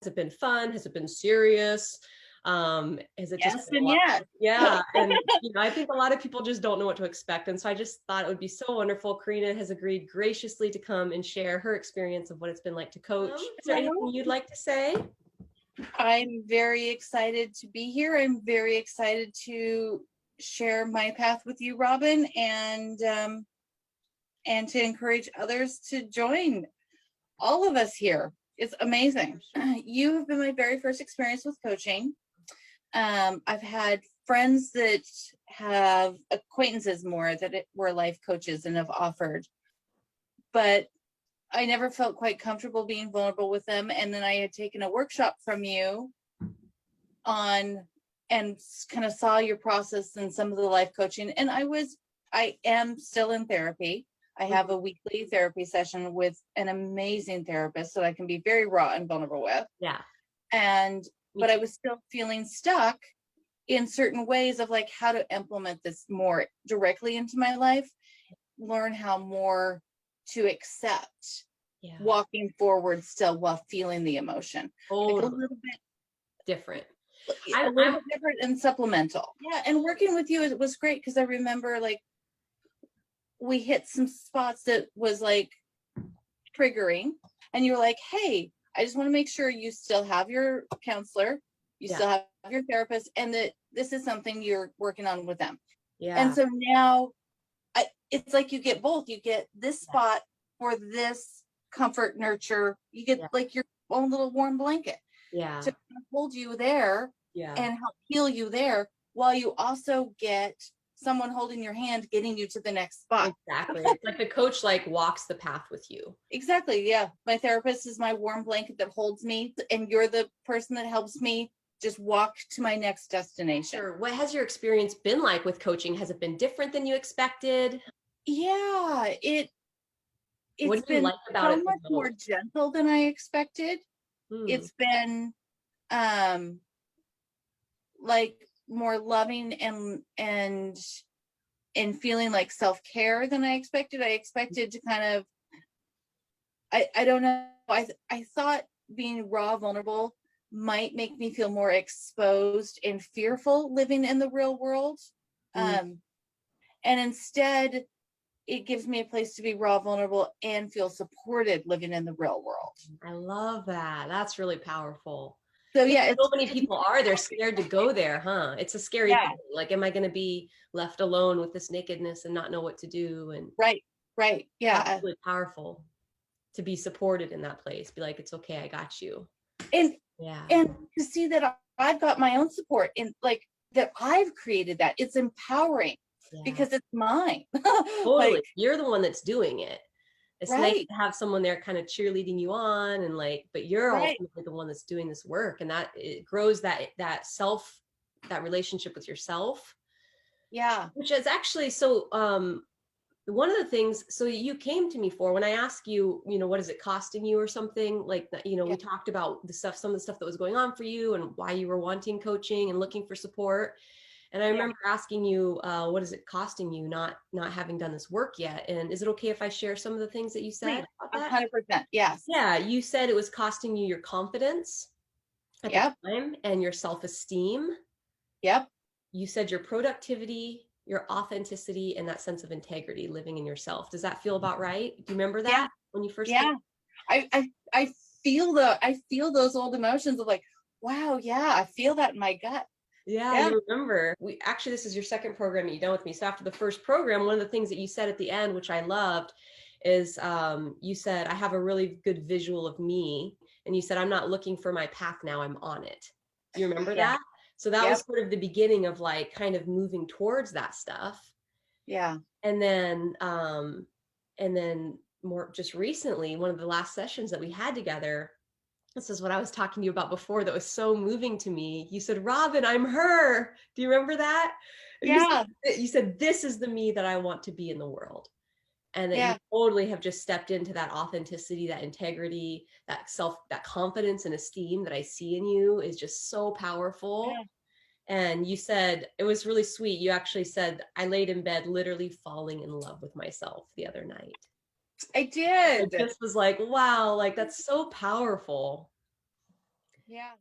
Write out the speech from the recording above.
it been fun? Has it been serious? Has it just Yes been a and lot? yes. Yeah. And, I think a lot of people just don't know what to expect. And so I just thought it would be so wonderful. Karina has agreed graciously to come and share her experience of what it's been like to coach. Is there anything you'd like to say? I'm very excited to be here. I'm very excited to share my path with you, Robin, and to encourage others to join all of us here. It's amazing. You have been my very first experience with coaching. I've had friends that have acquaintances more that were life coaches and have offered, but I never felt quite comfortable being vulnerable with them. And then I had taken a workshop from you on and kind of saw your process and some of the life coaching. And I am still in therapy. I have a weekly therapy session with an amazing therapist that I can be very raw and vulnerable with. Yeah. But I was still feeling stuck in certain ways of like how to implement this more directly into my life, learn how more to accept walking forward still while feeling the emotion. Like a little bit different. A little bit different and supplemental. Yeah. And working with you, it was great because I remember like we hit some spots that was like triggering, and you were like, hey, I just want to make sure you still have your counselor, you still have your therapist, and that this is something you're working on with them. Yeah. And so now it's like you get both. You get this spot for this comfort, nurture. You get like your own little warm blanket to hold you there and help heal you there, while you also get someone holding your hand, getting you to the next spot. Exactly. It's like the coach like walks the path with you. Exactly. Yeah. My therapist is my warm blanket that holds me, and you're the person that helps me just walk to my next destination. Sure. What has your experience been like with coaching? Has it been different than you expected? Yeah, it's been like about so it much more gentle than I expected. It's been like more loving and feeling like self-care than I expected. I expected to kind of I don't know. I thought being raw, vulnerable might make me feel more exposed and fearful living in the real world. And instead, it gives me a place to be raw, vulnerable, and feel supported living in the real world. I love that. That's really powerful. So yeah, so many people they're scared to go there, huh? It's a scary thing. Like, am I going to be left alone with this nakedness and not know what to do? And right. Yeah. That's really powerful to be supported in that place. Be like, it's okay. I got you. And to see that I've got my own support, and like that I've created that, it's empowering because it's mine. Totally. Like, you're the one that's doing it. It's nice to have someone there kind of cheerleading you on, and like, but you're ultimately the one that's doing this work, and that it grows that relationship with yourself. Yeah. Which is actually so one of the things, so you came to me for when I asked you, what is it costing you or something like that, we talked about some of the stuff that was going on for you and why you were wanting coaching and looking for support. And I remember asking you, what is it costing you not having done this work yet? And is it okay if I share some of the things that you said about that? 100%. Yes. Yeah. You said it was costing you your confidence at the time and your self-esteem. Yep. You said your productivity, your authenticity, and that sense of integrity living in yourself. Does that feel about right? Do you remember that when you first came? I feel those old emotions of like, wow, I feel that in my gut. Yeah, you remember. This is your second program that you've done with me. So after the first program, one of the things that you said at the end, which I loved, is you said, I have a really good visual of me. And you said, I'm not looking for my path now, I'm on it. Do you remember that? So that was sort of the beginning of like kind of moving towards that stuff. Yeah. And then more just recently, one of the last sessions that we had together, this is what I was talking to you about before that was so moving to me. You said, Robin, I'm her. Do you remember that? Yeah. You said, this is the me that I want to be in the world. And that you totally have just stepped into that authenticity, that integrity, that confidence and esteem that I see in you is just so powerful. Yeah. And you said, it was really sweet. You actually said, I laid in bed literally falling in love with myself the other night. I did. It just was like, wow, like that's so powerful. Yeah.